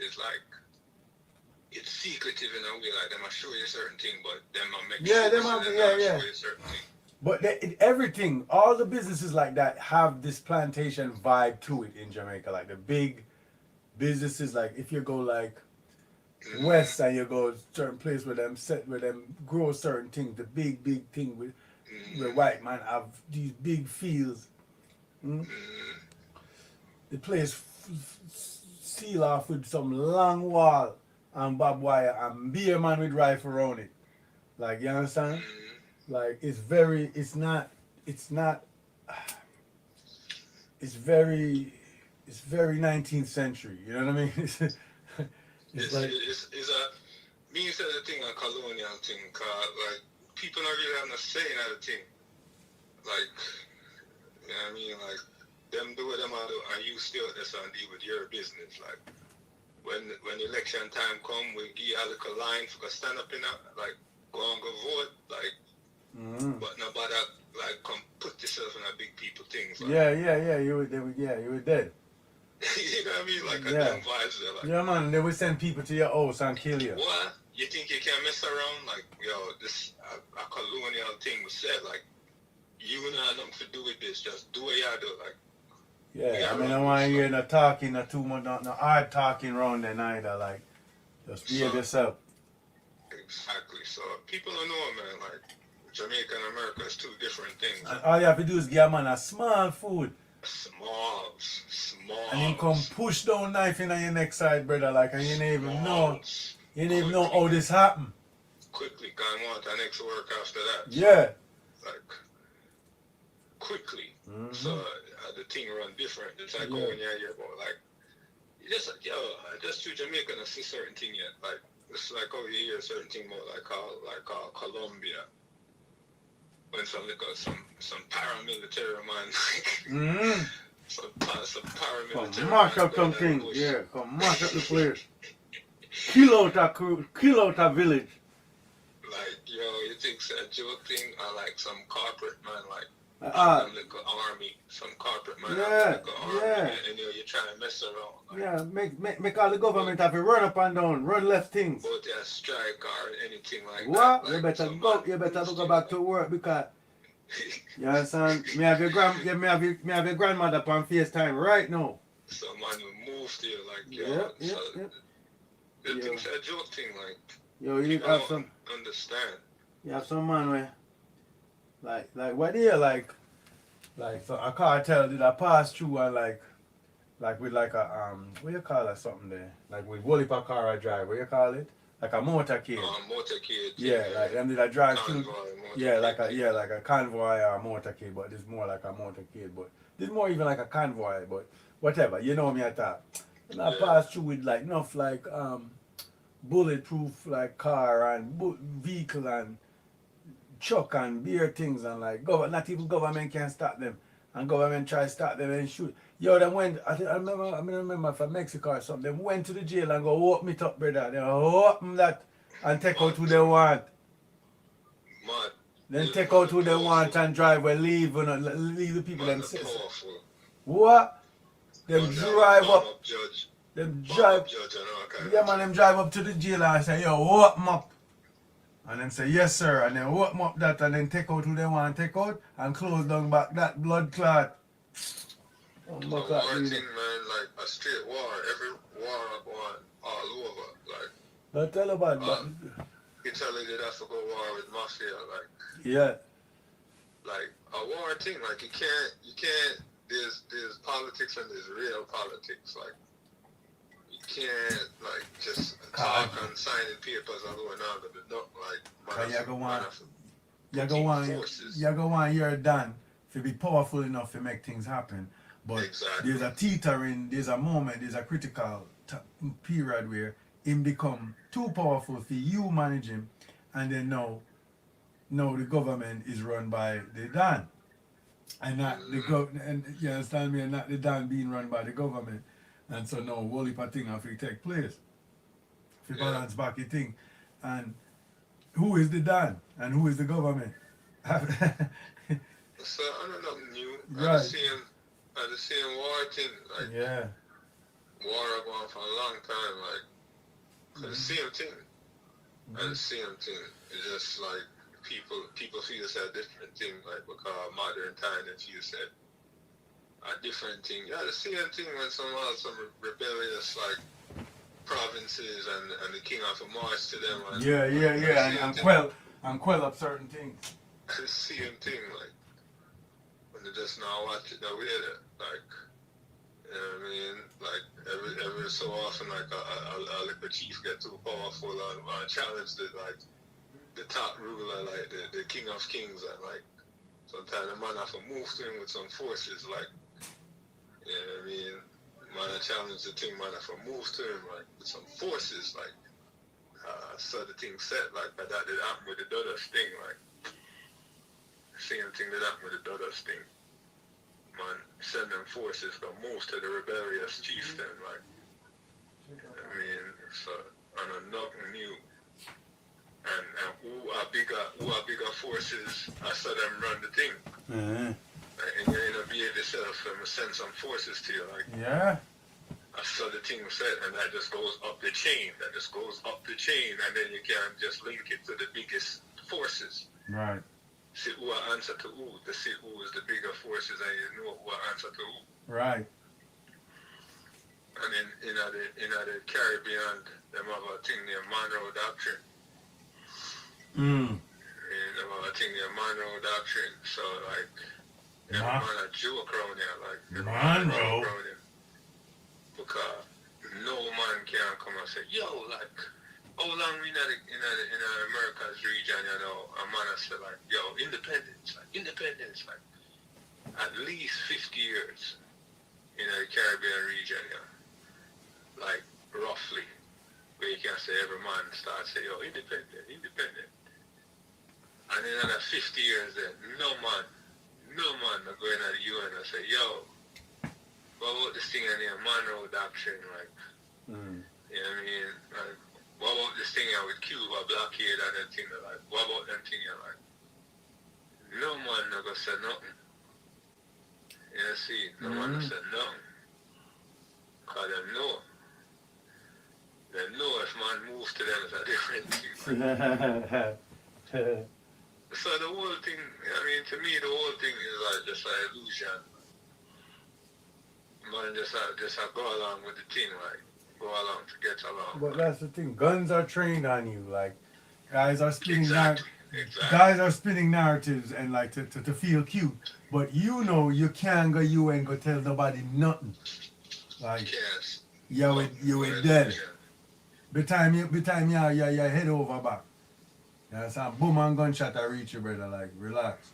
is like it's secretive in a way. Like them I show you certain thing, but them I make Yeah, sure them so have, they yeah, not show yeah. you certain thing. But everything, all the businesses like that have this plantation vibe to it in Jamaica. Like the big businesses, like if you go like Mm-hmm. west and you go certain place where them set where them grow certain things, the big thing with where Mm-hmm. white man have these big fields. Mm? Mm-hmm. The place seal off with some long wall and barbed wire and be a man with rifle around it. Like you understand? Mm-hmm. Like it's not it's very it's very 19th century. You know what I mean? It's like It's a me said the thing a colonial thing, cause like people not really have no say in that thing. Like you know what I mean? Like them do what them a do and you still just and deal with your business. Like when election time come we give you a little line for go stand up in a like go and go vote, like mm-hmm. but nobody like come put yourself in a big people things like Yeah. You were dead. you know what I mean? Like a Yeah, them vibes there like yeah, man. They would send people to your house and kill you. what? You think you can mess around? Like, yo, this a colonial thing was said. Like, you and I nothing to do with this. Just do what you do. Like, we Yeah, I are mean, I run want this to stuff. hear no talking, no too much, no hard talking around there neither. Like, just So, behave yourself. exactly. So, people don't know, man. Like, Jamaica and America is two different things. And all you have to do is give a man a small food, Smalls, and him come smalls, push down knife in on your neck side, brother. Like, and smalls. you don't even know Quickly, how this happened. quickly. Can't want the next work after that. So, Yeah. like, quickly. So, Mm-hmm. the thing run different. It's like, oh, Yeah. yeah, you're about, like, just like yo, just to Jamaica and see certain thing yet. Like it's like oh you hear certain thing about like Colombia when some paramilitary man Mm-hmm. some Come paramilitary mash man up going in the something. bush. Yeah, come mash up the place. Kill out a village. Like yo, you think it's a joke thing or like some corporate man like have Uh, them little army, some corporate man have them yeah, little army yeah. and you're trying to mess around like Yeah, make all the government have to run up and down, run left things. both a strike or anything like that. What? Like some man You better boost go you. back to work because you understand? Me have your me have your grandmother on FaceTime right now. Someone will move to you like yo. Yeah, So yeah, yeah. the Yo, thing's a joke thing. Like yo, you need people to have don't some understand. you have some man where like what do you like so a cartel did I pass through and like with like a what you call it something there? Like with Wally car I drive, what you call it? Like a motorcade. Motorcade thing, Yeah, like them did I drive through. convoy, Yeah, motorcade thing. like a convoy or a motorcade, but this more like a motorcade, but this more even like a convoy, but whatever. You know me at that. And I Yeah, pass through with like enough like bulletproof like car and vehicle and truck and beer things and like not even government can stop them. And government try to stop them and shoot. Yo, them went I remember from Mexico or something, them went to the jail and go open it up, brother. They open that and take out mad who they thing, want. mad. Then It's take mad out the who they powerful, want and drive and leave and leave the people mad them the powerful. what? Them But they have a drive up them bomb drive up judge and all kind yeah of man thing. them drive up to the jail and say, yo, open up. And then say, yes sir, and then open up that and then take out who they want to take out and close down back that blood clot. Oh It's a my god, war dude. thing, man. Like a straight war. Every war going all over. Like Don't tell about but um, Italy did have to go war with mafia. yeah. Like a war thing. Like you can't. There's politics and there's real politics. Like you can't like just Cause, talk and signing papers and going on, but not like cause you go man want have to you put go in want forces. you go want you're done to be powerful enough to make things happen. But there's Exactly. a teetering, there's a moment, there's a critical period where him become too powerful for you manage him, and then now the government is run by the Don, and not the Mm, go and you understand me, and not the Don being run by the government, and so now whole heap of thing have to take place, to yeah. balance back the thing, and who is the Don and who is the government? So I don't know nothing new. Right. I the same war thing. Like Yeah. war going for a long time, like, cause the same thing, and the same thing. It's just like people feel it's a different thing, like because modern time they feel said a different thing. Yeah, the same thing when some rebellious like provinces and the king of a march to them. And, and quell up certain things. the same thing, like when they just now watch it the way that like. You know what I mean? Like every so often, like a liquor chief get too powerful and challenge the top ruler, like the king of kings, and like sometimes the man have to move to him with some forces, like you know what I mean? Man challenge the thing, man have to move to him like with some forces, like so the thing set like that did happen with the Dudus thing, like same thing that happened with the Dudus thing. Man, send them forces to move to the rebellious chieftain, like I mean, so and nothing new. And who are bigger forces I saw them run the thing. Uh-huh. And you end up being yourself and send some forces to you, like I saw the thing set and that just goes up the chain. That just goes up the chain and then you can just link it to the biggest forces. Right. See who I answer to who, to see who is the bigger forces and you know who I answer to who. Right. And in the Caribbean, them have a thing named Monroe Doctrine. And them have a thing named Monroe Doctrine. So like every man a joke around here, like Monroe. Because no man can come and say, yo, like how long we in the Americas region, you know, a man has said like, yo, independence, like at least 50 years in the Caribbean region, yeah. Like roughly. Where you can say every man starts say, yo, independent. And in another 50 years then, no man are going to the UN and say, yo, what about this thing in the Monroe Doctrine, like you know what I mean? Like what about this thing here with Cuba blockade and that thing, like, what about them thing here, like? No man never said nothing. You see, no man said nothing. Because they know. They know if man moves to them, it's a different thing. So the whole thing, I mean, to me, the whole thing is like just an illusion. Man just go along with the thing, like. Go along to get along. But that's the thing. Guns are trained on you. Like guys are spinning Exactly. guys are spinning narratives and like to feel cute. But you know you can't go UN go tell nobody nothing. Like yes. you dead. By time you head over back. You understand? Boom and gunshot I reach you, brother. Like relax.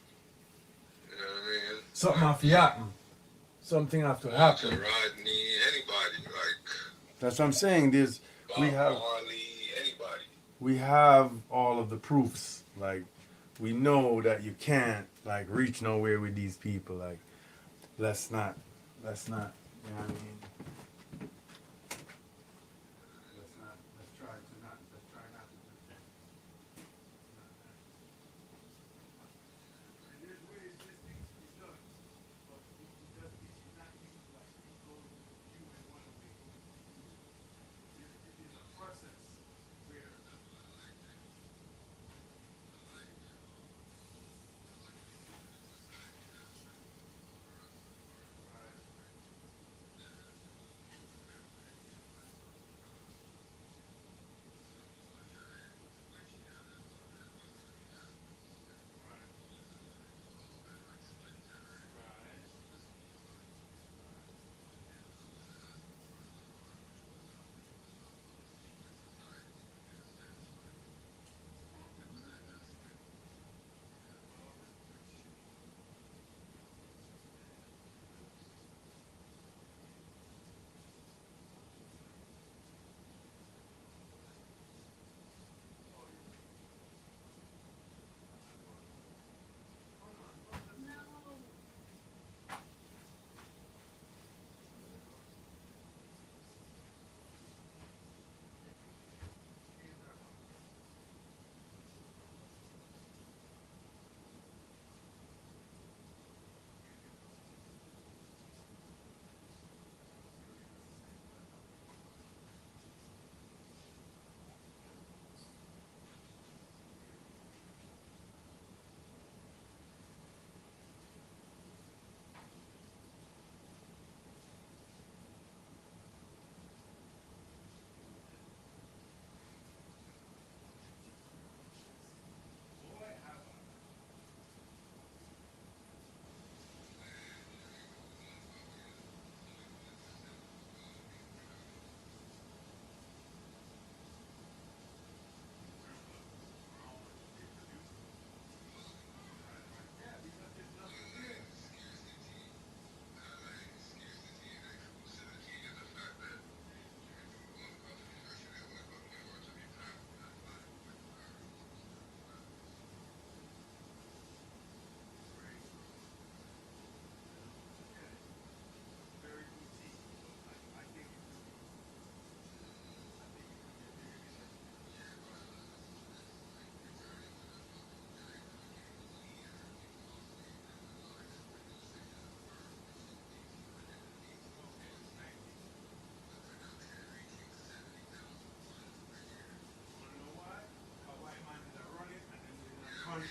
You know what I mean? Something have to happen. Something have to happen. Rodney, anybody, like that's what I'm saying. We have all of the proofs. Like we know that you can't like reach nowhere with these people. Like let's not. You know what I mean? Let's try not to do that. And there's ways this needs to be done. But it's not easy like it goes you in one way. It is a process where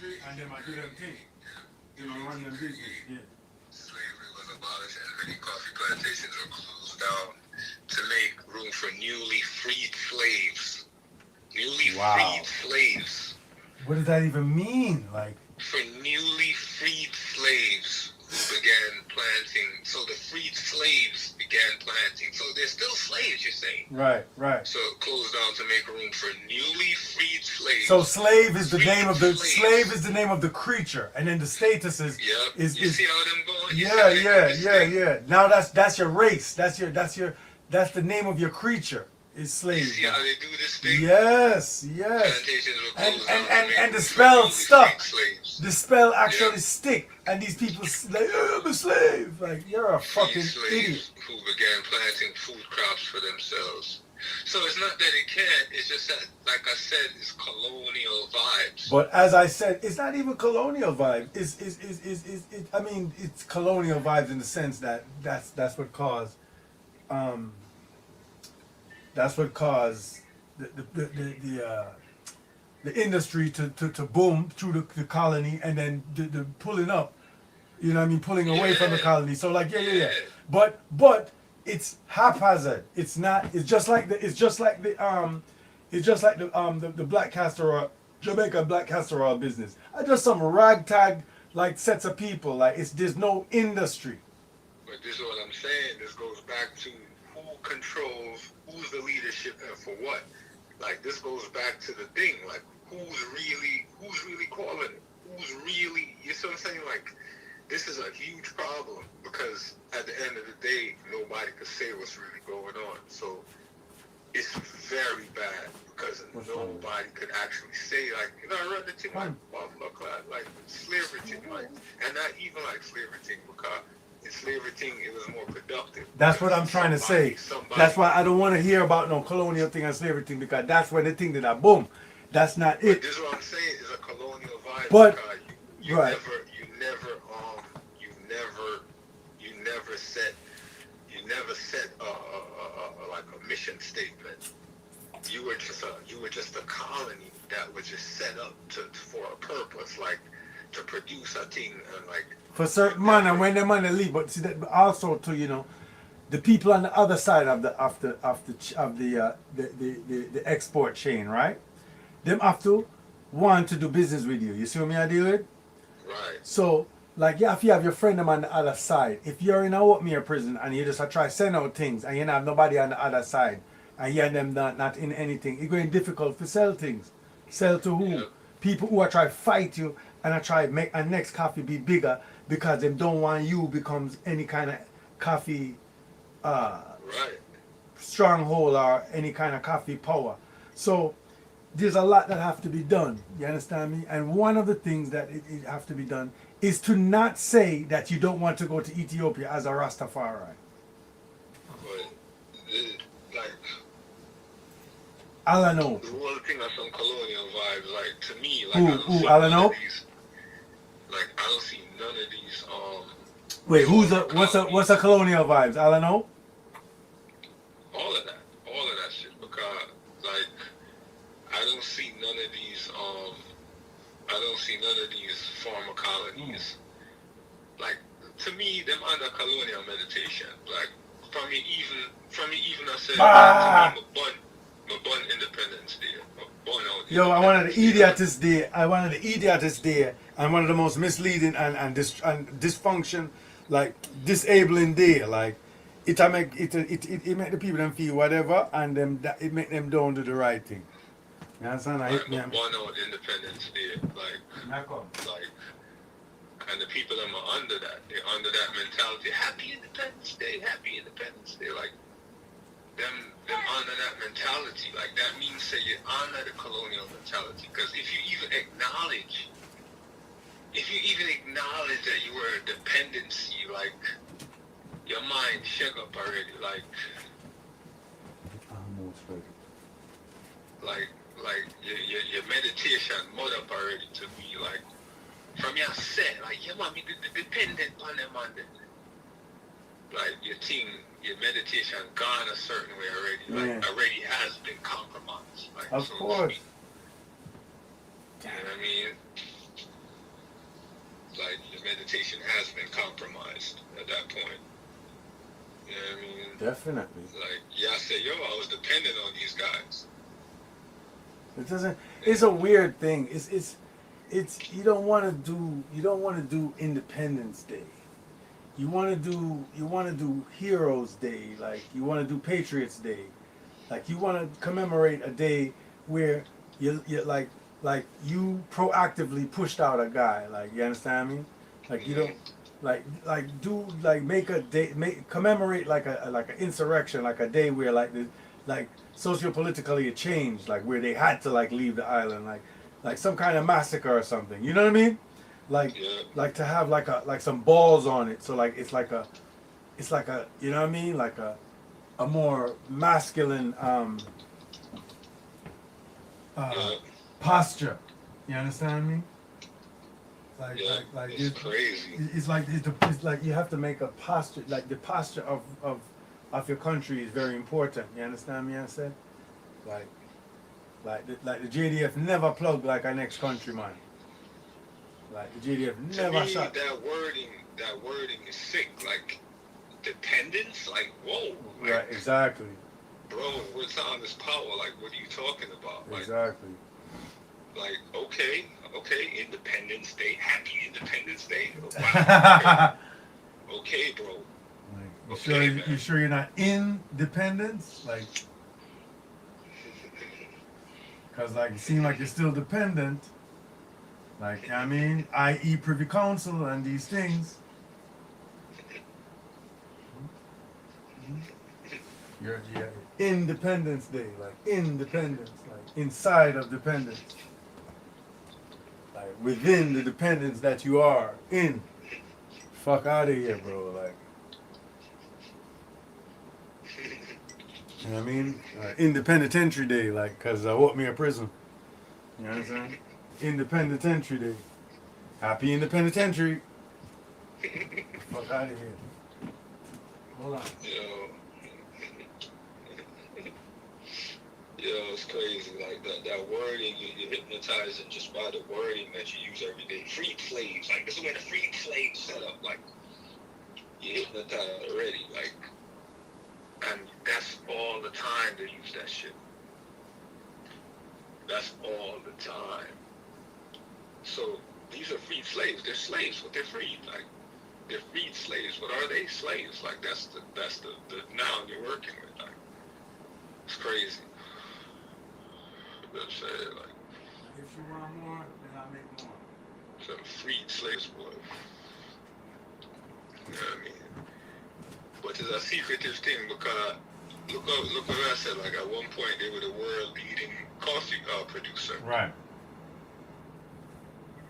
slavery. and them I do them thing. You know, run them business. Yeah. Slavery was abolished and many coffee plantations were closed down to make room for newly freed slaves. Newly Wow. freed slaves. What does that even mean? Like, For newly freed slaves who began planting. So the freed slaves began planting. So they're still slaves, you're saying? right, right. So it closed down to make room for newly freed slaves. So slave is the Freed name of the slaves. slave is the name of the creature, and then the status is Yep. is You is see how them going? You see yeah, how they yeah, do this yeah, thing? yeah. Now that's your race. That's the name of your creature is You slave. see how they do this thing? Yes, yes. Plantations were And closed and down to and, make and the room for spell newly stuck. freed slaves. The spell actually Yeah. stick, and these people like, oh, I'm a slave. Like, you're a fucking Freed idiot. slaves who began planting food crops for themselves. So it's not that it can't, it's just that, like I said, it's colonial vibes. But as I said, it's not even colonial vibe. I mean, it's colonial vibes in the sense that that's what caused the industry to boom through the colony, and then the pulling up, you know what I mean, pulling away from the Yeah. colony. So like yeah. Yeah. But it's haphazard. It's not. It's just like the black castor oil, Jamaica black castor oil business. Just some ragtag like sets of people. Like there's no industry. But this is what I'm saying. This goes back to who controls, who's the leadership and for what. Like this goes back to the thing. Like who's really calling it? Who's really? You see what I'm saying? Like this is a huge problem because at the end of the day, nobody could say what's really going on. So it's very bad because What's nobody could actually say like, you know, I read the thing like Buffalo Class, like slavery thing, like, and not even like slavery thing because in slavery thing it was more productive. That's what I'm trying to say. Somebody- That's why I don't want to hear about no colonial thing and slavery thing, because that's when the thing that I boom. That's not But it. this is what I'm saying is a colonial vibe. But- because you right. you never set like a mission statement. You were just a colony that was just set up for a purpose, like to produce a thing and like. For certain man, and when the money leave, but see that also too, you know, the people on the other side of the export chain, right? Them have to want to do business with you. You see what me I deal with? Right. So, like, yeah, if you have your friend them on the other side, if you're in a Oatmeal prison and you just try send out things and you don't have nobody on the other side and you and them not in anything, it's going difficult to sell things. Sell to who? Yeah. People who are trying to fight you and are trying to make a next coffee be bigger because they don't want you becomes any kind of coffee Right. stronghold or any kind of coffee power. So there's a lot that have to be done. You understand me? And one of the things that it have to be done is to not say that you don't want to go to Ethiopia as a Rastafari. But like Alano. the whole thing of some colonial vibes, like to me, like Who- I don't who, see Alano? none of these. Like I don't see none of these. Wait, what's a colonial vibes? Alano? All of that shit, because like I don't see none of these former colonies. Like to me, them under colonial meditation. Like from me even I said Ah! to me, my bun Independence Day. My bun out Yo, I wanted to Independence eat at this day. And one of the most misleading and dysfunction, like disabling day. Like it make the people them feel whatever, and it make them don't do the right thing. You understand? I Like hit me. my bun out Independence Day. Like and the people that are under that, they're under that mentality. Happy Independence Day, Happy Independence Day. Like them honor that mentality. Like that means say you honor the colonial mentality. Because if you even acknowledge that you were a dependency, like your mind shook up already. Like your meditation mud up already to me. Like from your set, like your mommy dependent on them on them. Like your meditation gone a certain way already. Like already has been compromised. Like Of so to course. speak. You know what I mean? sanitation has been compromised at that point. You know what I mean? Definitely. Like, yeah, I said, yo, I was dependent on these guys. It doesn't. It's a weird thing. It's you don't want to do Independence Day. You want to do Heroes Day. Like you want to do Patriots Day. Like you want to commemorate a day where you like you proactively pushed out a guy. Like you understand me? Like you don't make a day, commemorate like an insurrection, like a day where like sociopolitically it changed, like where they had to like leave the island, like some kind of massacre or something. You know what I mean? Like Yeah. like to have like some balls on it. So like it's like a you know what I mean? Like a more masculine Yeah. posture. You understand me? Yeah, it's crazy. It's like you have to make a posture, like the posture of your country is very important. You understand me? I said, like the JDF never plugged like our next countryman. Like the JDF To never me, shot. that wording is sick. Like dependence. Like whoa. Like, Right, exactly, bro, what's on this power? Like, what are you talking about? Like, exactly. like okay, Independence Day, happy Independence Day. Wow. Okay, bro. Like, Okay, you man. sure you're not independence? Like, cause like you seem like you're still dependent. Like, you know what I mean, i.e. Privy Council and these things. You're Independence Day, like independence, like inside of dependence, like within the dependence that you are in. Fuck out of here, bro. Like, you know what I mean? Independentary Day, like, cause I want me a prison. You know what I'm saying? Independentary Day. Happy Independentary. Fuck out of here. Hold on. Yo, it's crazy. Like that wording, you're hypnotized just by the wording that you use every day. Freed slaves, like this is where the freed slaves set up. Like you're hypnotized already. Like, and that's all the time they use that shit. That's all the time. So these are freed slaves. They're slaves, but they're freed. Like they're freed slaves. What are they? Slaves. Like that's the noun you're working with. Like it's crazy. But say like If you want more, then I'll make more. some freed slaves, boy. You know what I mean? But it's a secretive thing because look what I said. Like at one point they were the world leading coffee producer. Right.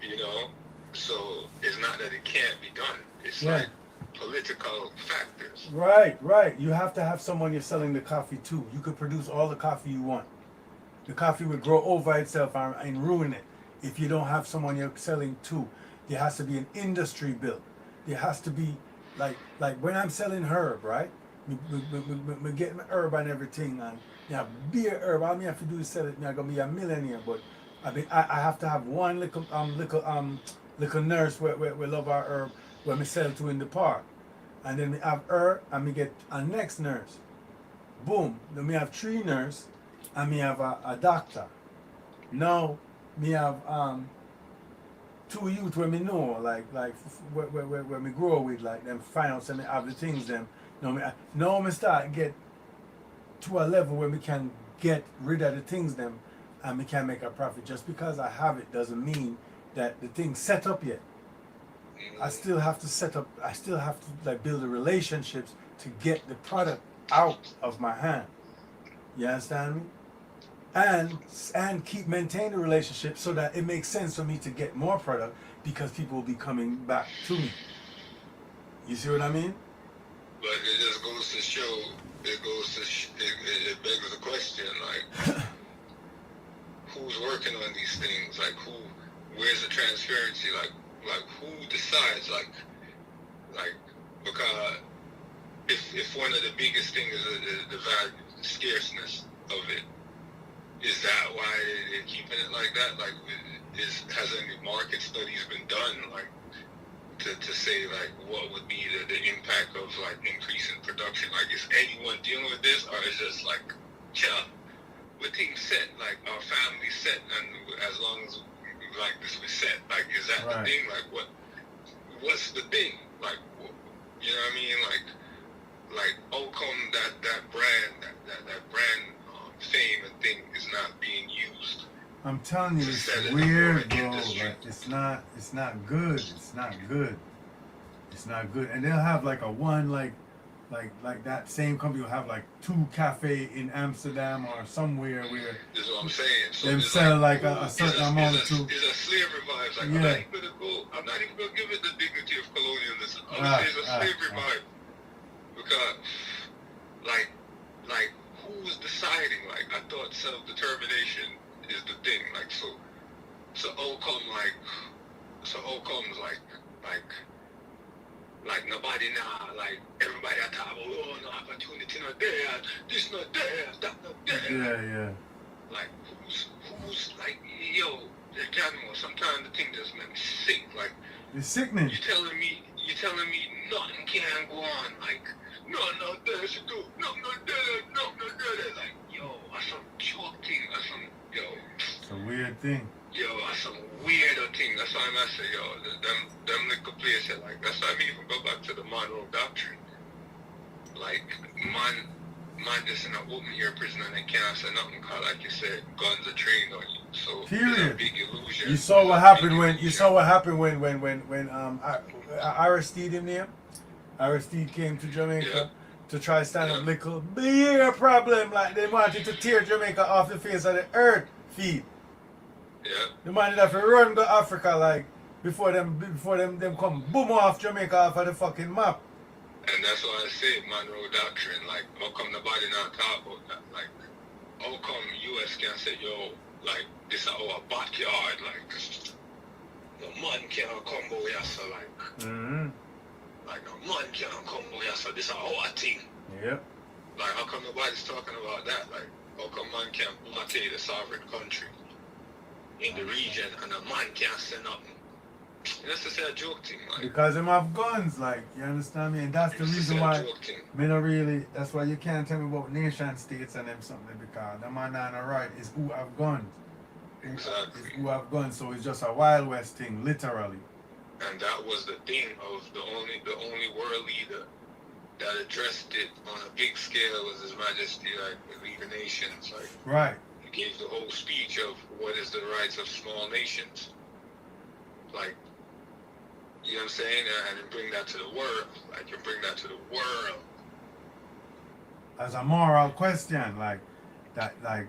You know, so it's not that it can't be done. It's Yeah. like political factors. Right. You have to have someone you're selling the coffee to. You could produce all the coffee you want. The coffee would grow over itself and ruin it if you don't have someone you're selling to. There has to be an industry built. There has to be like when I'm selling herb, right? Me get my herb and everything, and yeah, beer herb. All me have to do is sell it. Me I gonna be a millionaire, but I have to have one little nurse where love our herb where me sell to in the park, and then me have her and me get a next nurse. Boom. Then me have 3 nurse, and me have a doctor. Now me have 2 youth where me know where me grow with, like them find out say me have the things them. Now me start get to a level where me can get rid of the things them and me can make a profit. Just because I have it doesn't mean that the thing's set up yet. I still have to set up, I still have to like build the relationships to get the product out of my hand. You understand me? And keep maintain the relationship so that it makes sense for me to get more product because people will be coming back to me. You see what I mean? But it just goes to show. It begs the question, like, who's working on these things? Like, where's the transparency? Like who decides? Like, because if one of the biggest things is the value, the scarceness of it, is that why they're keeping it like that? Like, has any market studies been done, like, to say like what would be the impact of like increasing production. Like, is anyone dealing with this, or is just like, yeah, we're things set, like our family set, and as long as like this was set, like, is that Right. the thing? Like, what's the thing? Like, you know what I mean? Like how come that brand fame and thing is not being used? I'm telling you, To it's set it up weird, for bro. industry. Like it's not good. It's not good. It's not good. And they'll have like a one like that same company will have like 2 cafe in Amsterdam or somewhere where Is what I'm saying. So them it's sell like ooh, a certain amount it's to. a slavery vibes. Like, Yeah. I'm not even gonna give it the dignity of colonialism. I'm Ah, gonna say it's a slavery vibe. Because like who's deciding? Like, I thought self-determination is the thing. Like, so outcomes like nobody now, like everybody I talk about, oh, no opportunity not there, this not there, that not there. Yeah. Like who's like, yo, sometimes the thing just makes me sick. Like, It's sickening. you telling me nothing can go on. Like, no there should do, no there. Like, yo, that's some joke thing. That's some, yo. It's a weird thing. Yo, that's some weirder thing. That's why I'm saying, yo, them little places, like, that's why I mean, even go back to the Monroe Doctrine. Like, man just in an open air prison and they can't say nothing, cause like you said, guns are trained on you. So Period. it's a big illusion. You saw what happened when Aristide him there. Aristide came to Jamaica to try stand up liquor. Big problem, like they wanted to tear Jamaica off the face of the earth, feet. Yeah. The man have to run to Africa like before them come boom off Jamaica off of the fucking map. And that's why I say Monroe Doctrine. Like, how come nobody not talk about that? Like, how come US can say, yo, like, this is our backyard, like, the man can't come over here, so like, like, the man can't come over here, so this is our thing. Yep. Like, how come nobody's talking about that? Like, how come man can't blockade a sovereign country in the region and a man can't say nothing? That's just a joke thing, like. Because them have guns, like, you understand me? And that's the reason why me not really, that's why you can't tell me about nation states and them something, because the man not right is who have guns. Exactly. It's who have guns, so it's just a Wild West thing, literally. And that was the thing of the only world leader that addressed it on a big scale was His Majesty, like the League of Nations. Like, right. He gave the whole speech of what is the rights of small nations. Like, you know what I'm saying? And then bring that to the world. Like, you bring that to the world. As a moral question, like, you know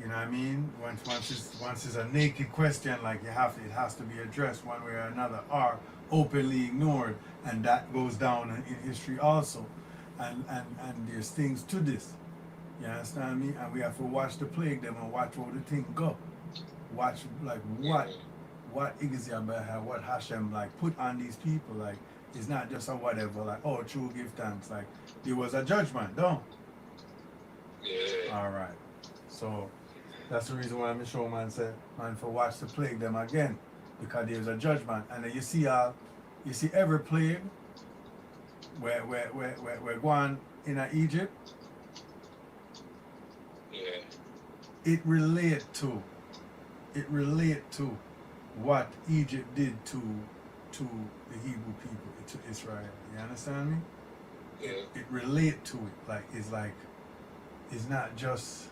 what I mean? Once it's a naked question, like it has to be addressed one way or another, or openly ignored, and that goes down in history also. And there's things to this. You understand me? And we have to watch the plague them and watch how the thing go. Watch like what Igizia, what Hashem like put on these people, like it's not just a whatever, like, oh, true, give thanks. Like there was a judgment, don't? Yeah. Alright. So that's the reason why Mr. Showman said, man, for watch the plague them again. Because there's a judgment. And then you see every plague where going in Egypt, Yeah. it relate to what Egypt did to the Hebrew people, to Israel. You understand me? Yeah. It relate to it. It's not just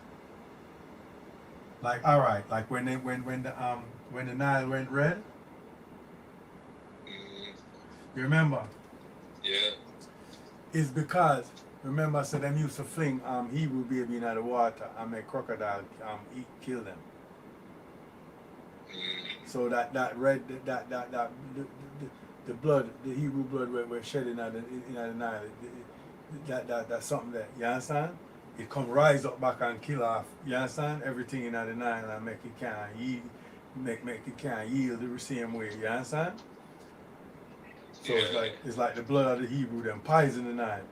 like, all right, like when the Nile went red. You remember? Yeah. It's because remember I said them used to fling Hebrew baby in the water and make crocodile kill them. So that red the blood, the Hebrew blood we're shedding in the Nile, that's something that, you understand? It come rise up back and kill off, you understand? Everything in the Nile and make it can't yield, make it can't yield the same way, you understand? So Yeah. it's like the blood of the Hebrew them poison the Nile.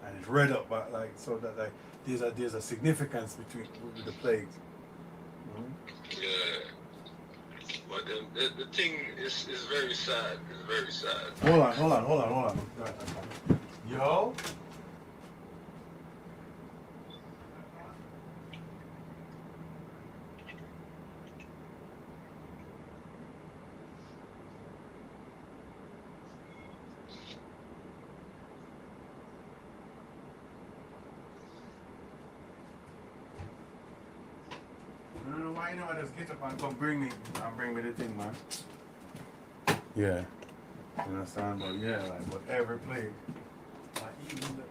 And it's red up but like so that like there's a significance with the plagues. Yeah. But The thing is very sad. It's very sad. Hold on. Yo. I don't know why you know I just get up and come bring me the thing, man. Yeah. You understand? But yeah, like, but every play. Like, even the, even the,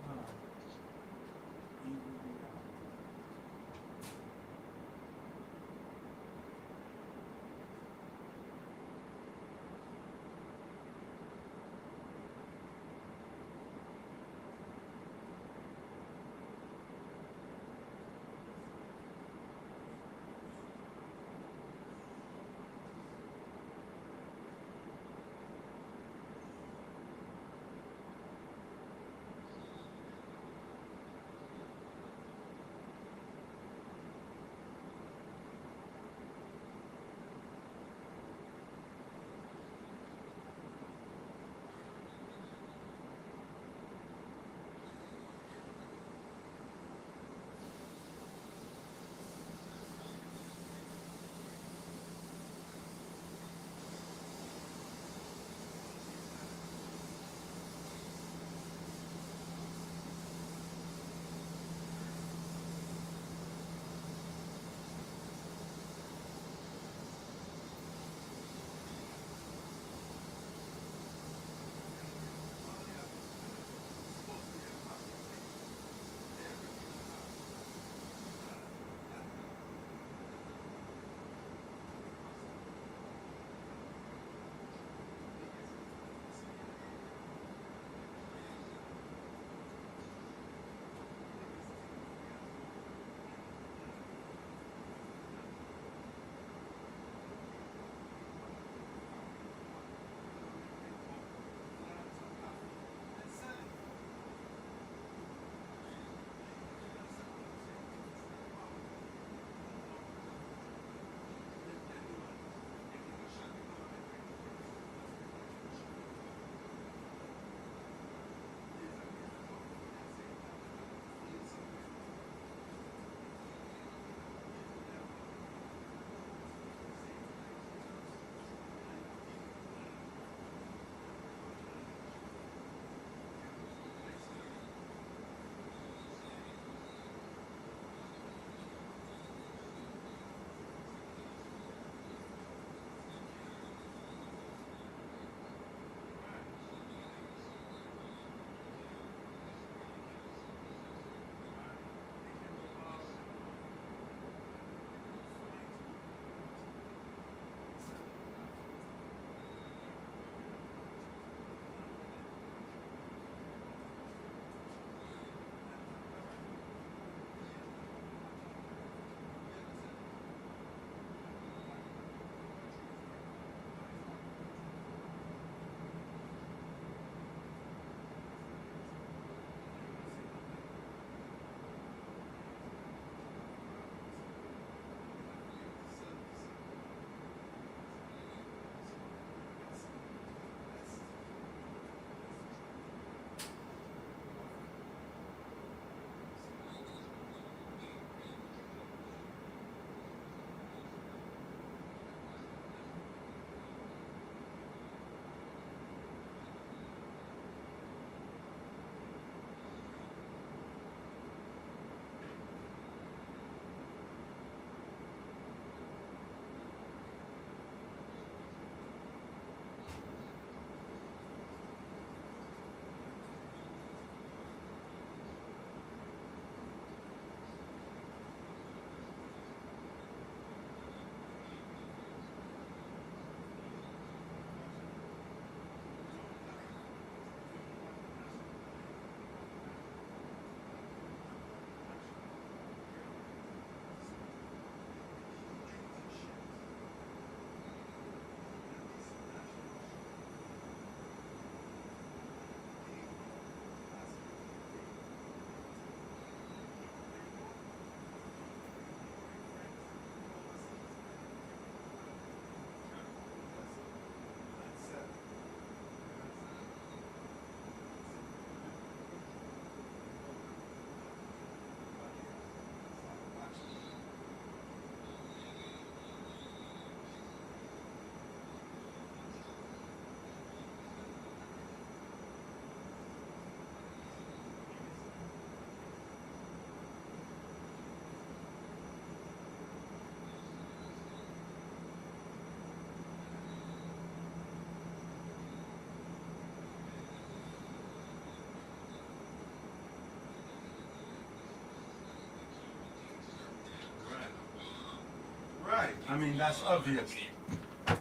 Right. I mean, that's obvious.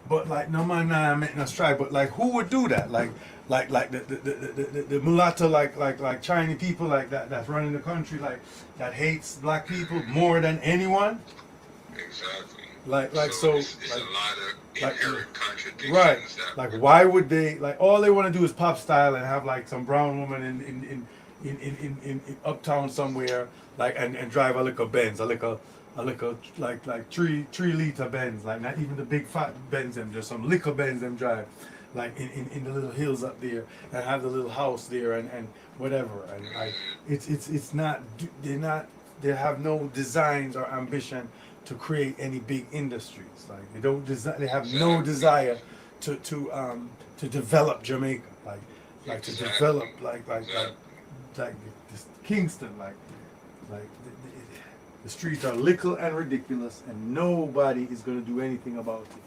But like, no man, nah, make no strike. But like, who would do that? Like the mulatto, like Chinese people, like that's running the country, like that hates black people more than anyone. Exactly. So it's like, a lot of like, inherent contradictions. right. That Like, why would they? Like, all they want to do is pop style and have like some brown woman in uptown somewhere, like, and drive a little Benz, a little like 3 liter Benz, like not even the big fat Benz, them just some little Benz them drive, like in the little hills up there, and have the little house there and whatever, and like it's not, they have no designs or ambition to create any big industries. Like they don't they have no desire to develop Jamaica, like to develop like this Kingston, like the streets are little and ridiculous, and nobody is gonna do anything about it.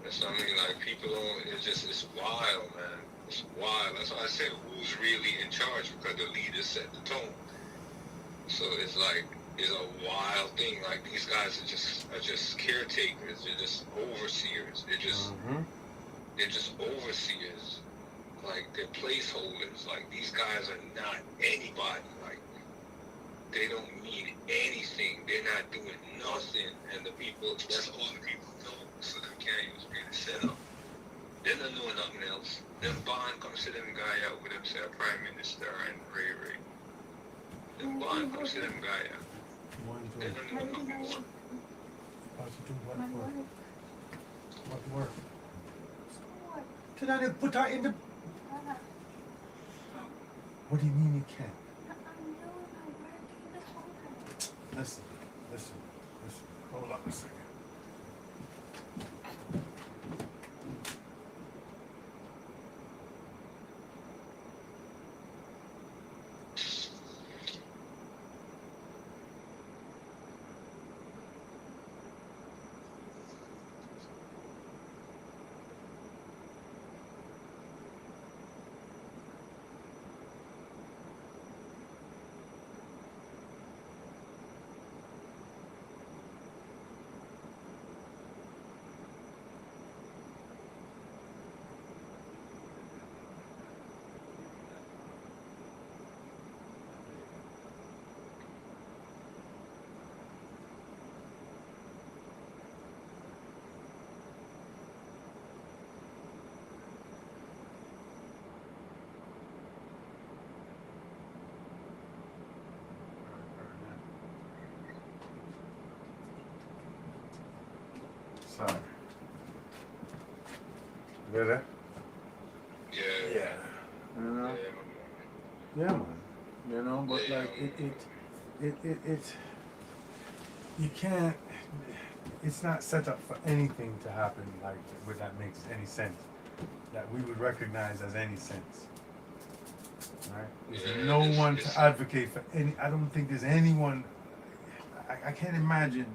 That's what I mean. Like people don't. It's wild, man. It's wild. That's why I said who's really in charge, because the leaders set the tone. So it's like it's a wild thing. Like these guys are just caretakers. They're just overseers. They're just overseers. Like they're placeholders. Like these guys are not anybody. Like they don't mean anything. They're not doing nothing. And the people, that's all the people know. So they can't use really set up. They don't know nothing else. Them Bond come see them guy out with them, say Prime Minister and Ray. Them Bond come see them guy out. They don't know nothing more. What work? Tonight they put her in the. What do you mean you can't? Listen. Hold on a second. Sorry. Better? Yeah. You know? Yeah. Yeah, man. You know, but like it you can't. It's not set up for anything to happen like where that makes any sense. That we would recognize as any sense. Right? There's no one to advocate for any. I don't think there's anyone. I can't imagine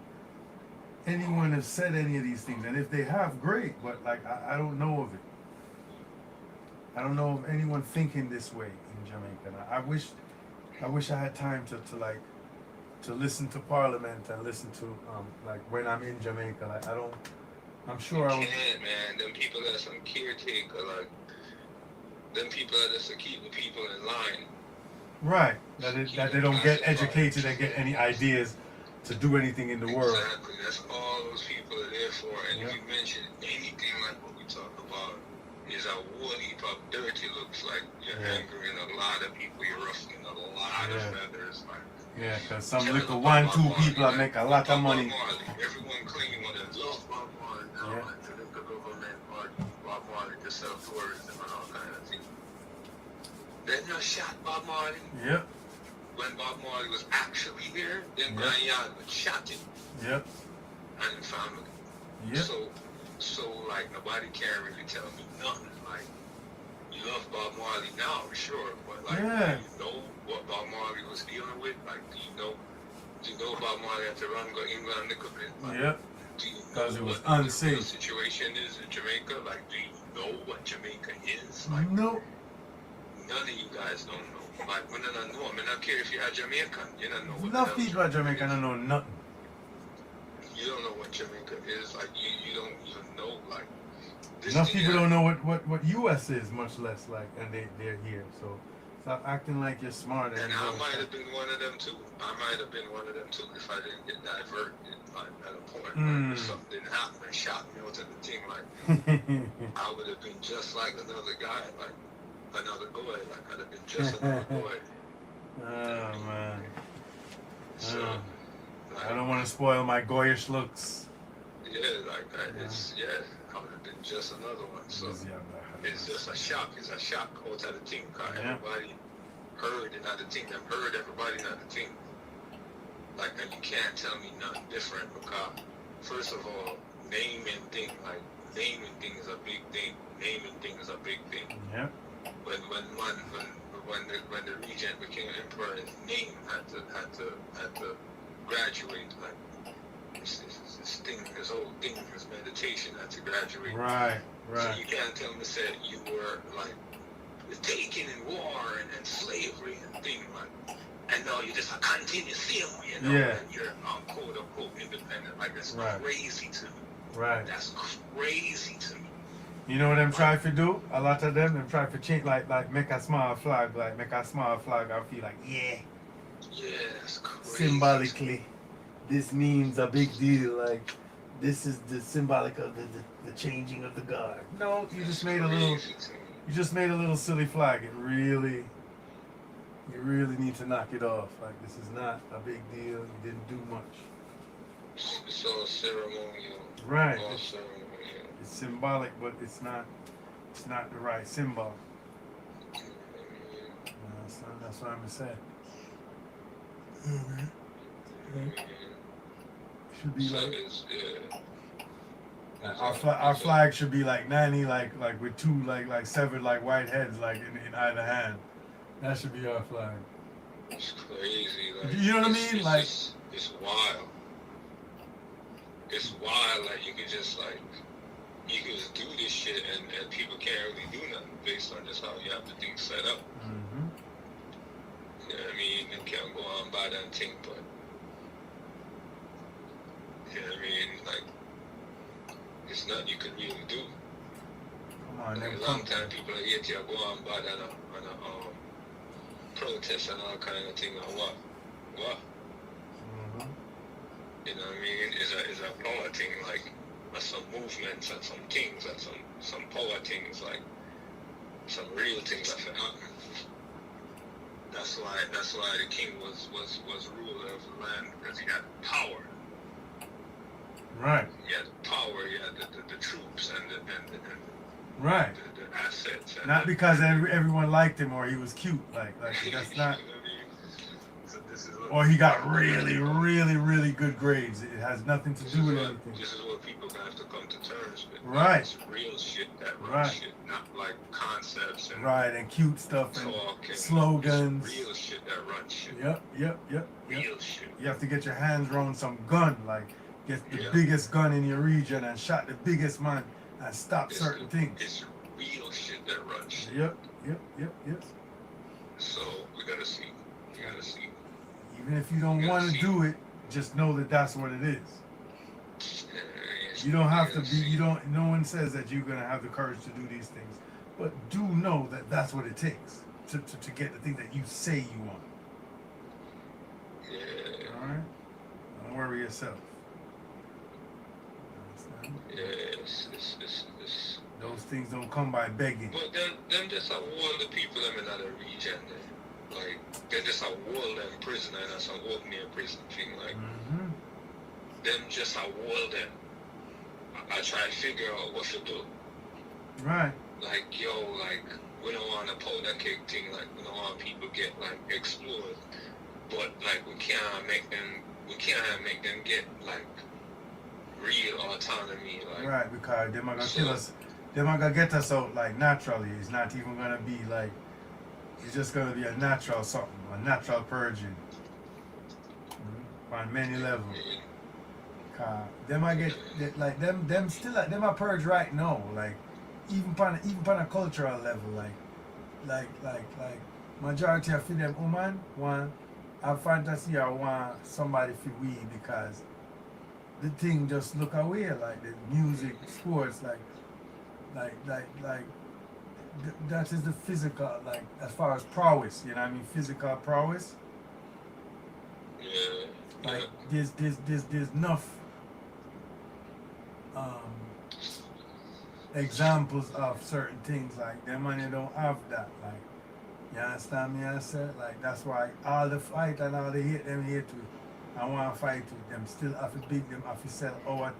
anyone has said any of these things, and if they have, great. But like, I don't know of it. I don't know of anyone thinking this way in Jamaica. And I wish I had time to listen to Parliament and listen to like when I'm in Jamaica. Like I'm sure you can't, man. Them people that are some caretaker, like them people that just keeping people in line. Right. That they don't get educated and get any ideas to do anything in the world. Exactly. That's all those people are there for. And if you mention anything like what we talk about, is a whole heap of dirty looks, like you're angering a lot of people, you're ruffling a lot of feathers. Like, yeah, because some little 1-2 people that make a lot of money. Everyone claiming what they love Bob Marley now, and to the government Bob Marley to sell tourism and all kind of things. They not shot Bob Marley. Yep. When Bob Marley was actually here, then Brian Yardwood shot him. Yep. And the family. Yep. So like nobody can really tell me nothing. Like you love Bob Marley now, sure, but like do you know what Bob Marley was dealing with? Like do you know Bob Marley had to run go England and Nickel? Like, yep. Do you Because it know was what unsafe. the situation is in Jamaica? Like do you know what Jamaica is? Like Nope. none of you guys don't know. Like when I know, I mean I don't care if you're Jamaican, you don't know what Enough people at Jamaica don't know nothing. You you don't know what Jamaica is. Like you don't even know like this Enough thing people had- don't know what US is, much less like, and they're here. So stop acting like you're smarter. And than I you might are. have been one of them too. I might have been one of them too if I didn't get diverted like, at a point. Mm. Like, if something didn't happen and shot me out of the thing, like I would have been just like another guy, like another boy. Like I'd have been just another boy. Oh man. So, Oh. like, I don't want to spoil my goyish looks. yeah, like it's I would have been just another one. So it's just a shock. It's a shock out of the team. Cause Yeah. everybody heard another team. Them heard everybody in the team. Like, and you can't tell me nothing different because, first of all, naming things is a big thing. Naming things is a big thing. Yeah. When the regent became emperor, his name had to graduate. Like this whole thing, this meditation had to graduate. Right. So Right. you can't tell me that you were like taken in war and slavery and things like. And no, you just continue same way, you know, Yeah. and you're quote unquote independent. Like that's Right. crazy to me. Right. That's crazy to me. You know what them try to do? A lot of them try to change like make a small flag, like make a small flag. I feel like Yeah, that's crazy. symbolically, this means a big deal. Like this is the symbolic of the changing of the guard. No, you just made a little. Crazy to me. You just made a little silly flag. You really need to knock it off. Like this is not a big deal. You didn't do much. It's all ceremonial. Right. All It's, ceremonial. it's symbolic, but it's not. It's not the right symbol. That's what I'm gonna say. Should be So like it's, our flag should be like 90, like with two like severed like white heads like in either hand. That should be our flag. It's crazy. Like, You know what I mean? It's Like- it's wild. It's wild. Like you could just do this shit and people can't really do nothing based on just how you have the thing set up. Mm-hmm. You know what I mean? They can't go on by that thing, but you know what I mean? Like it's nothing you could really do. Come on, Like, them a long time people are yet to go on by that on a protest and all kind of thing or what? Mm-hmm. You know what I mean? Is a power thing, like some movements and some things and some power things, like some real things that happen. That's why the king was ruler of the land, because he had power. Right. He had power. He had the troops and the Right. assets. And Not because everyone liked him or he was cute. Like that's not. You know what I mean? So this is what Or he got really good grades. It has nothing to do with anything. This is what people have to come to terms with. Right. It's real shit that runs Right. shit, not like concepts and Right, and cute stuff and talk and slogans. It's real shit that runs shit. Yep. Real shit. You have to get your hands around some gun, like get the Yeah. biggest gun in your region and shot the biggest man and stop certain things. It's real shit that runs shit. Yep. So we gotta see. Even if you don't want to do it, just know that that's what it is. You don't have to be. You don't. No one says that you're gonna have the courage to do these things, but do know that that's what it takes to get the thing that you say you want. Yeah. All right. Don't worry yourself. Understand? Yeah. It's Those things don't come by begging. But them just a wall the people them in other region there. Like they just a wall them prisoner and that's a open air prison thing. Like Mm-hmm. them just a wall them. I try to figure out what to do. Right. Like like we don't want a powder cake thing, like we don't want people get like explored. But like we can't make them get like real autonomy. Like Right, because they're not gonna So- kill us. They're not gonna get us out like naturally. It's not even gonna be like. It's just gonna be a natural something, a natural purging. On many levels. Them I get like them still them a purge right now. Like even on a cultural level, like majority of them woman want a fantasy or want somebody for we because the thing just look away, like the music, sports, that is the physical, like as far as prowess, you know what I mean, physical prowess. Yeah. Like Yeah. there's enough um, examples of certain things like them and they don't have that. Like you understand me? I said like that's why all the fight and all the hate them hate with. I want to fight with them. Still have to big them, have to sell our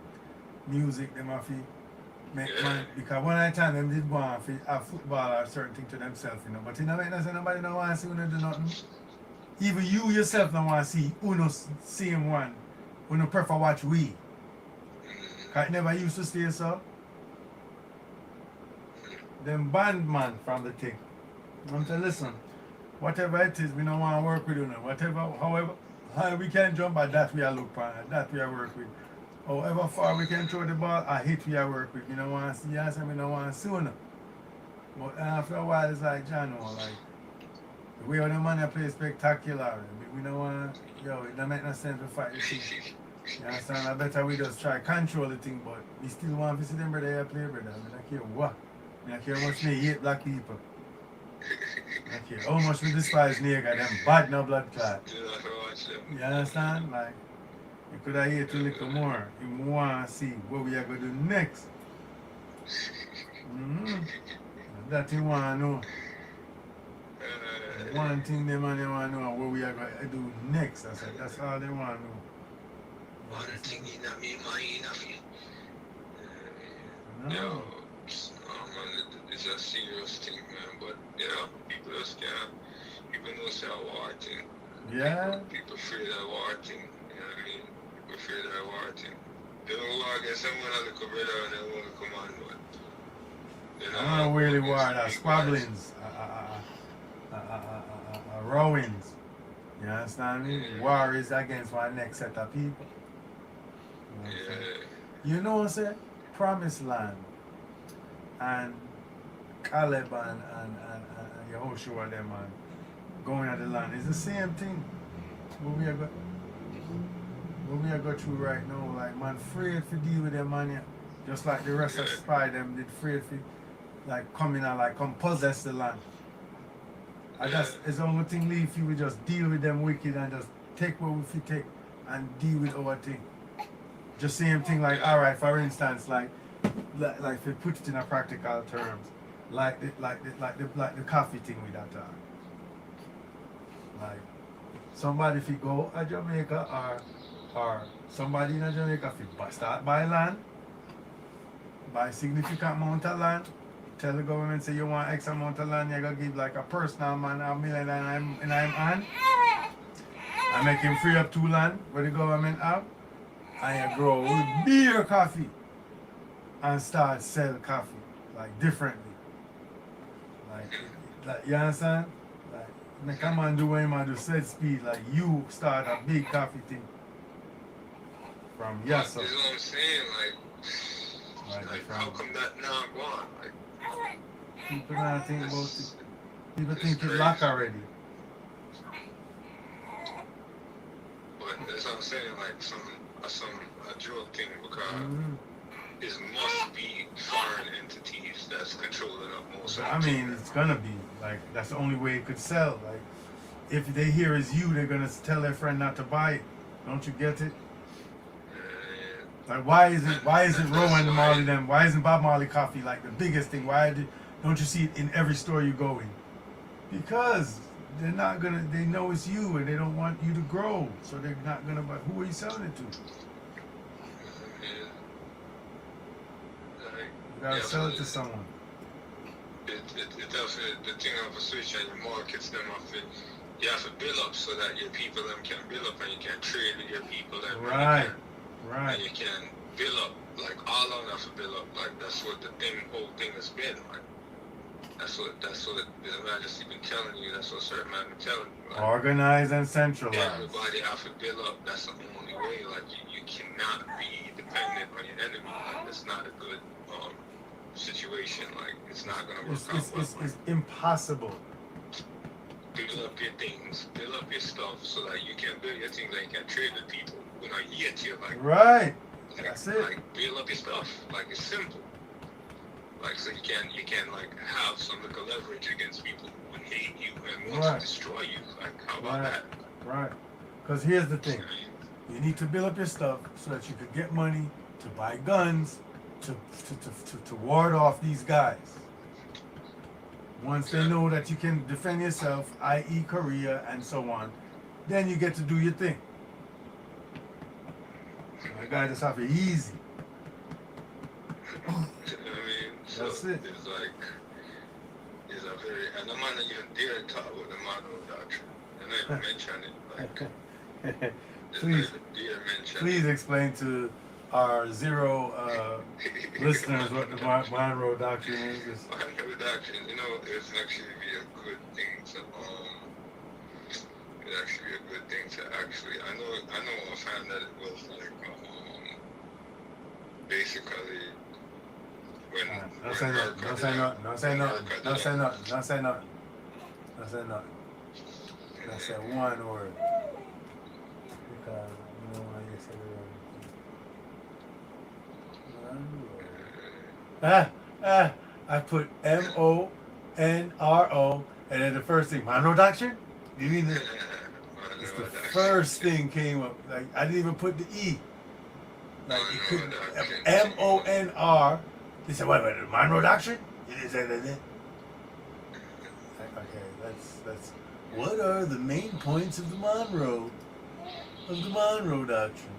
music. Them have to make Yeah. money because one at a time them did want to have football or certain thing to themselves, you know. But you know, make no sense. Nobody don't want to see when they do nothing. Even you yourself don't want to see Uno same one. Uno prefer watch we. Mm-hmm. Cause it never used to stay so. Them band man from the thing. I'm saying, listen, whatever it is, we don't want to work with you now. Whatever, however, how we can jump at that we are look for, that we are work with. However far we can throw the ball, I hit we are work with. We don't want to see us and we don't want to see you. But after a while, it's like, John, like, the way how the man play spectacular. We don't want to, yo, it don't make no sense to fight the thing. You understand? I better we just try control the thing, but we still want to see them brother play, brother. I don't care what. I don't care how much they hate black people. I don't care how much we despise nigga, them bad no blood clot. Do not watch them. You understand? Like, you could have hate a little more. You want to see what we are going to do next. Mm-hmm. That you want to know. One thing they want to know what we are going to do next. I said, that's all they want to know. One thing in a me mind of it. No. Yo, man, it's a serious thing, man. But you know, people just can't. People know say a war thing. Yeah. People afraid of war thing. You know what I mean? People afraid of war thing. They don't war against someone a little brother and they want to come on, but you know. I don't really war, that big squabblings, rowings. You understand me? Yeah. War is against one next set of people. guys. You know what I'm saying? Yeah. You know, say, Promised Land and Caleb and Yehoshua them and going at the land is the same thing. What we are go through right now, like man, afraid to deal with them man, yeah. Just like the rest of Yeah. spy them did afraid to like come in and like come possess the land. I just it's the only thing leave you we just deal with them wicked and just take what we fit take and deal with our thing. Just same thing like alright, for instance, like if you put it in a practical terms, like the coffee thing with that like somebody if you go to Jamaica or somebody in Jamaica if you start buy land, buy significant amount of land, tell the government say you want X amount of land, you're gonna give like a personal man $1 million and I'm on. I make him free up 2 land where the government have and you grow with beer coffee and start sell coffee like differently. Like you understand? Like make a man do what him do set speed, like you start a big coffee thing. From yes sir. That's what I'm saying, like how from come that now gone? Like people not think about it. it's, People it's think it's crazy. locked already. But that's what I'm saying, like some a joke thing because Mm-hmm. it must be foreign entities that's controlling up most of the I mean, it's gonna be like that's the only way it could sell. Like, if they hear it's you, they're gonna tell their friend not to buy it. Don't you get it? Like, why isn't Rowan and Marley them? Why isn't Bob Marley coffee like the biggest thing? Don't you see it in every store you go in? Because they're not gonna. They know it's you, and they don't want you to grow, so they're not gonna buy. Who are you selling it to? You gotta sell it to someone. It definitely the thing of a switch and your markets them off it. You have to build up so that your people them can build up and you can trade with your people them. Right. And you can build up like all on have to build up. Like that's what the whole thing has been. Like that's what the Majesty been telling you. That's what certain man been telling you. Like, Organize and centralize. everybody have to build up. That's the only way. Like you cannot be dependent on your enemy. Like that's not a good situation. Like it's not gonna work out. It's impossible. Build up your things, build up your stuff so that you can build your things and you can trade with people who are yet you like. Right. That's it. Like build up your stuff. Like it's simple. Like so you can like have some little leverage against people who would hate you and want Right. to destroy you. Like how about Right. that? Right. Because here's the thing. I mean, You need to build up your stuff so that you could get money to buy guns to ward off these guys. Once they know that you can defend yourself, i.e. Korea and so on, then you get to do your thing. I got this off easy. I mean, so That's it. it's like it's a very and the man that even dare talk about the Monroe Doctrine. And I even mention it. Like Please, dare mention please explain to our zero listeners what the Monroe Doctrine is. Monroe Doctrine, you know, it's actually be a good thing to it'd actually be a good thing to actually I know offhand that it was like basically when Don't say nothing. Don't say nothing. Don't say nothing. Don't say nothing. Don't say nothing. Don't say nothing. Don't say one word. Because you don't want to say the word. I put Monro and then the first thing, Monroe Doctrine? You mean it's the first thing came up. Like I didn't even put the E. Like you couldn't MONR. They said, wait, the Monroe Doctrine? You didn't say that. Okay, that's what are the main points of the Monroe Doctrine?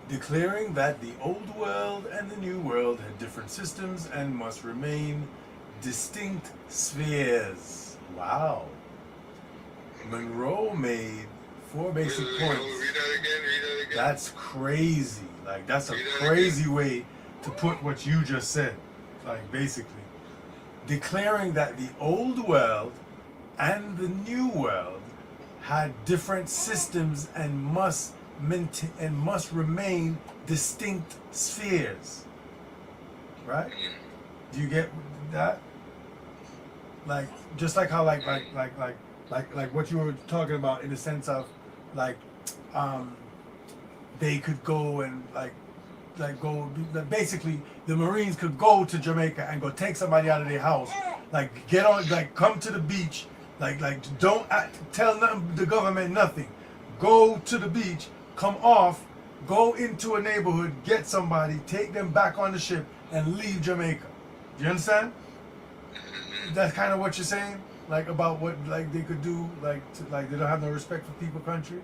Declaring that the old world and the new world had different systems and must remain distinct spheres. Wow. Monroe made 4 basic points. Read that again. That's crazy. Like that's a crazy way to put what you just said. Like basically declaring that the old world and the new world had different systems and must remain distinct spheres. Right? Do you get that? Like just like how like what you were talking about in the sense of like they could go and basically the Marines could go to Jamaica and go take somebody out of their house, like get on, like come to the beach, like don't tell the government nothing, go to the beach, come off, go into a neighborhood, get somebody, take them back on the ship and leave Jamaica. Do you understand? That's kind of what you're saying, like about what like they could do, like they don't have no respect for people, country.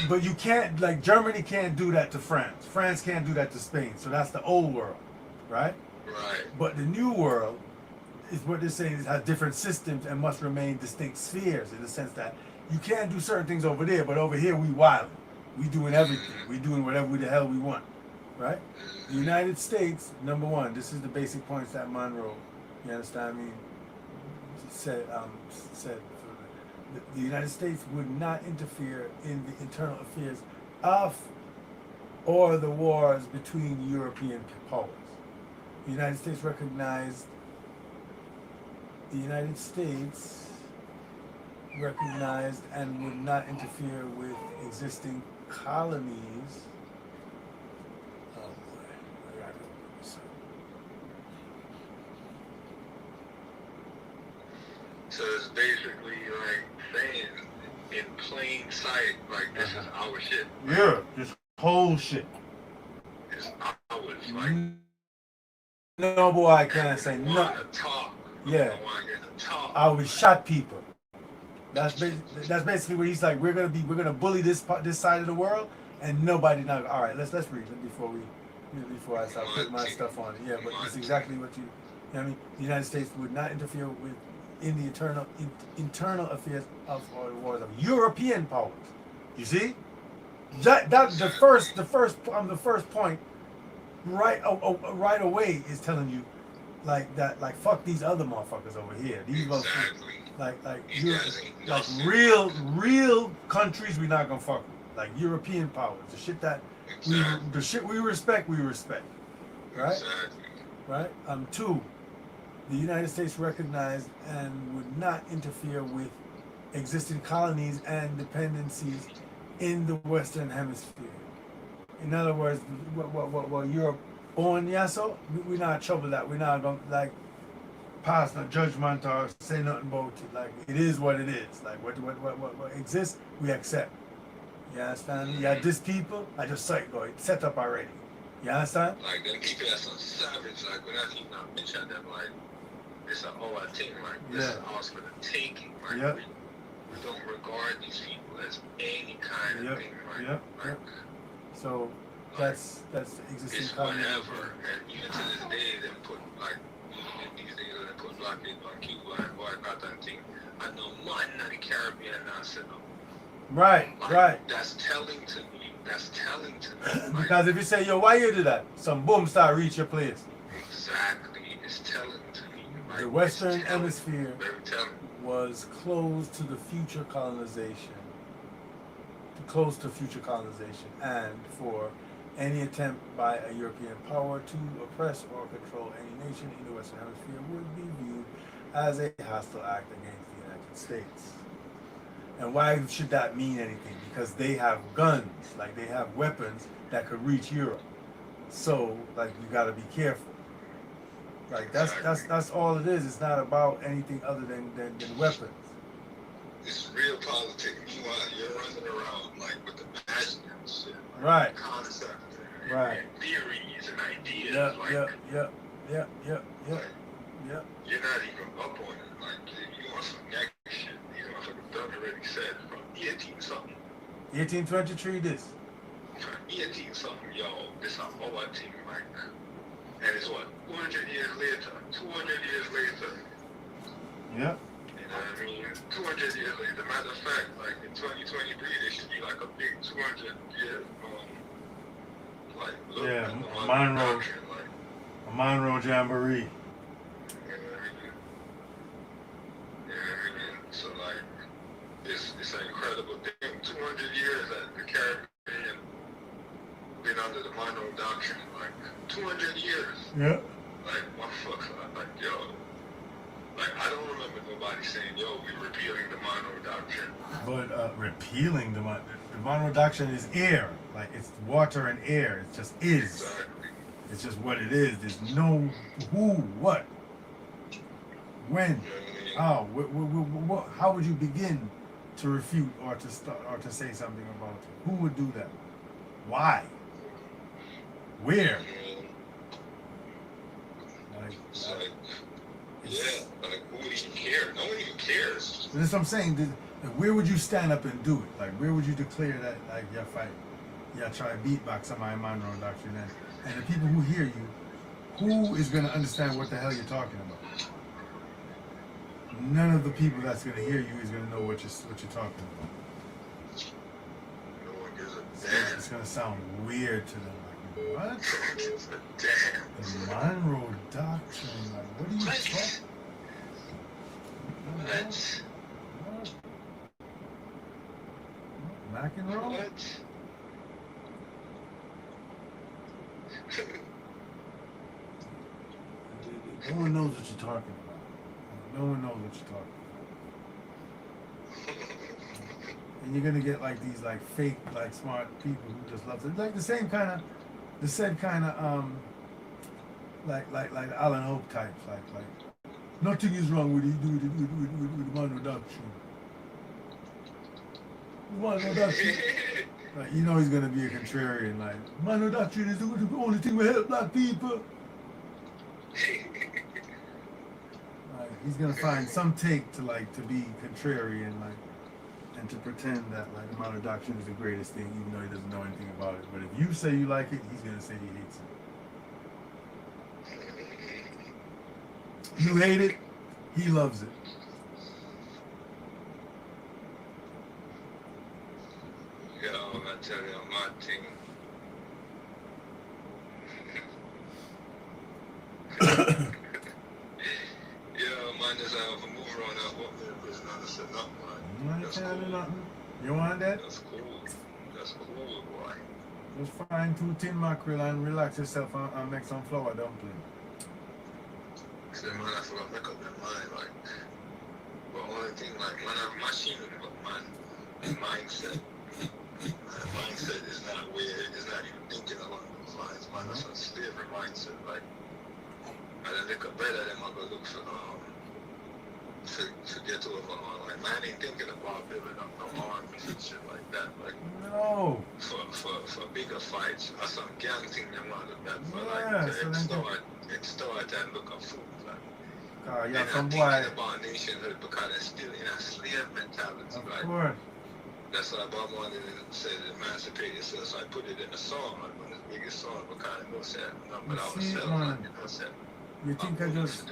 But you can't, like Germany can't do that to France. France can't do that to Spain. So that's the old world, right? Right. But the new world is what they're saying is has different systems and must remain distinct spheres in the sense that you can't do certain things over there, but over here we wild. We doing everything. We doing whatever the hell we want, right? The United States, number one, this is the basic points that Monroe, you understand me, said. The United States would not interfere in the internal affairs of or the wars between European powers. The United States recognized and would not interfere with existing colonies. Oh boy, I gotta look this up. So it's basically like saying in plain sight, like this is our shit. Yeah, this whole shit. It's ours. Like No boy, I can't say we nothing. want to talk. Yeah. We want to talk. I would shot people. That's basically what he's like. We're gonna bully this side of the world, and nobody now. All right, let's read it before I start putting my stuff on it. Yeah, but it's exactly what you know what I mean. The United States would not interfere in the internal affairs of or the wars of European powers. You see, that's the first point right away is telling you like that, like fuck these other motherfuckers over here. These motherfuckers, like real countries we not gonna fuck with. Like European powers, the shit that we respect, right? Exactly. Right. Two, the United States recognized and would not interfere with existing colonies and dependencies in the Western Hemisphere. In other words, what Europe own, yeah, so we not trouble that. We not going to, like, pass no judgment or say nothing about it. Like, it is what it is. Like, what exists, we accept. You understand me? Yeah, this people, I just saw it go. It's set up already. You understand? Like them people that's so savage, like we're not even gonna mention them like it's a whole thing, like this is ours for the taking. Like Yep. we don't regard these people as any kind of Yep. thing, right? Yep. Like, Yep. So that's the existing it's colony. whatever. And even to this day they put like these days they put blockade on Cuba and boycott and thing. I know one in the Caribbean now said no. Right, Like, right. That's telling to me. That's telling to me. Like, Because if you say, yo, why you do that? Some boom start reach your place. exactly. It's telling to me. Like, The Western it's telling, Hemisphere very telling. was closed to the future colonization, closed to future colonization, and for any attempt by a European power to oppress or control any nation in the Western Hemisphere would be viewed as a hostile act against the United States. And why should that mean anything? Because they have guns, like they have weapons that could reach Europe. So, like, you got to be careful. Like that's all it is. It's not about anything other than weapons. It's real politics. Meanwhile, you're running around like with the passion and shit. Like, Right. Concepts and, Right. and theories and ideas. Yep, like, yep. like, You're not even up on it. Like, you want some next shit. You know, like Doug already said from 18 something. 1823 this. 18 something, yo, this a whole team, like, and it's what, 200 years later, 200 years later. Yep. You know what I mean? 200 years later. Matter of fact, like in 2023, there should be like a big 200 year, like, look Yeah, at the Monroe. doctrine, like, A Monroe Jamboree. you know what I mean? You know what I mean? So, like, it's an incredible thing. 200 years that the Caribbean been under the Monroe Doctrine, like, 200 years. Yep. Like, motherfucker, like, yo. Like, I don't remember nobody saying, yo, we're repealing the Monroe Doctrine. But repealing the Monroe Doctrine is air. Like, it's water and air. It just is. Exactly. It's just what it is. There's no who, what, when, You know what I mean? how. How would you begin to refute or to start or to say something about it? Who would do that? Why? Where? Like, It's like, yeah, like, who would even care? No one even cares. that's what I'm saying. Where would you stand up and do it? Like, where would you declare that, like, you fight, you try to beat back somebody Monroe Doctrine, and the people who hear you, who is going to understand what the hell you're talking about? None of the people that's going to hear you is going to know what you're talking about. No one gives a damn. It's going to sound weird to them. Like, what? No one gives a damn. The Monroe Doctrine. Like, what are you talking? What? McEnroe? What? No one knows what you're talking about. No one knows what you're talking about. And you're gonna get like these like fake like smart people who just love it. Like the said kind of like Alan Hope types. Like nothing is wrong with with Monroe Doctrine. Monroe Doctrine. Like, you know he's gonna be a contrarian. Like Monroe Doctrine is the only thing that help black people. Like, he's gonna find some take to be contrarian, like, and to pretend that like the Monroe Doctrine is the greatest thing, even though he doesn't know anything about it. But if you say you like it, he's gonna say he hates it. You hate it, he loves it. Yo, I tell you, my thing. Yo, man, just have a move around that what there is not said nothing, man. You ain't telling me nothing. You want that? That's cool. That's cool, boy. Just find 2 tin mackerel and relax yourself and make some flour dumpling. So, man, I forgot to make up their mind, like, but only thing, like, man, I have machinery, but man, the mindset. mindset is not where it's not even thinking along those lines, man. That's a slavery mindset. Like, and then they could better them I go look for to get over on. Like, man ain't thinking about building up no armies and shit like that. Like, No. for bigger fights or some gang thing they want to do that for, Yeah, like, so then extort and look at food. Like, yeah, they're some not boy. thinking about nationhood because they're still in a slave mentality. Of Like, course. that's why Bob Marley said emancipate yourself. So I put it in a song, like one of the biggest songs, because I know that but You see, ourselves, man. like, you know, said, You think I just?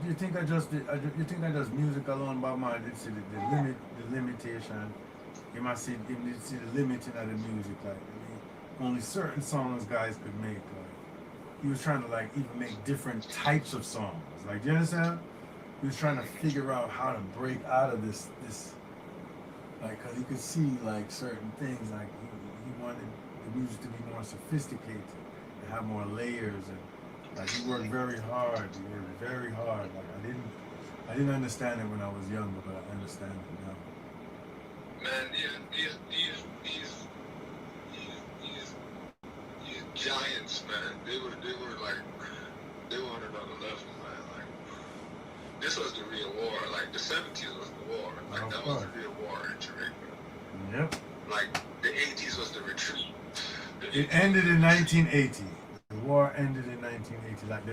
You think I just? You think I just music alone? Bob Marley did see the limitation. You must see, you did see the limiting of the music. Like, I mean, only certain songs guys could make. Like, he was trying to like even make different types of songs. Like, do you understand? He was trying to figure out how to break out of this. Like, cause he could see like certain things. Like, he wanted the music to be more sophisticated and have more layers and. Like, he worked very hard. He worked very hard. Like, I didn't understand it when I was younger, but I understand it now. Man, these giants, man, they were on another level, man. Like, this was the real war. Like, the 70s was the war. Like, that was the real war in Jamaica. Yep. Like, the 80s was the retreat. It ended in 1980. The war ended in 1980. Like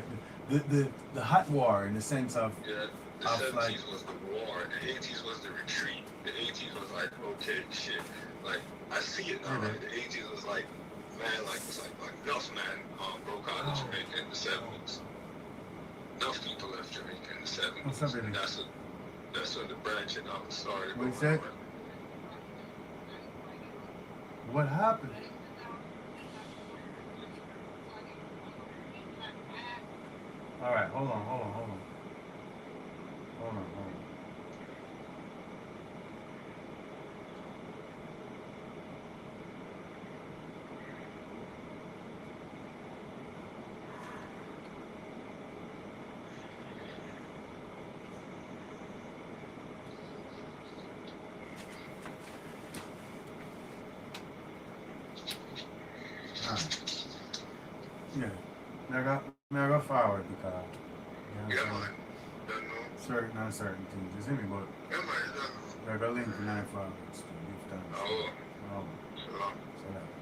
the hot war in the sense of the 70s was the war. The 80s was the retreat. The 80s was like, okay, shit. Like, I see it now. Right? The 80s was like, man, like it's like enough man broke out of Jamaica in the 70s. Enough people left Jamaica in the 70s. And that's when the branching out started. What you said? What happened? All right, hold on. Yeah, I got forward because certain uncertain things. You see me, but I got link to 9 forwards. Oh. So that.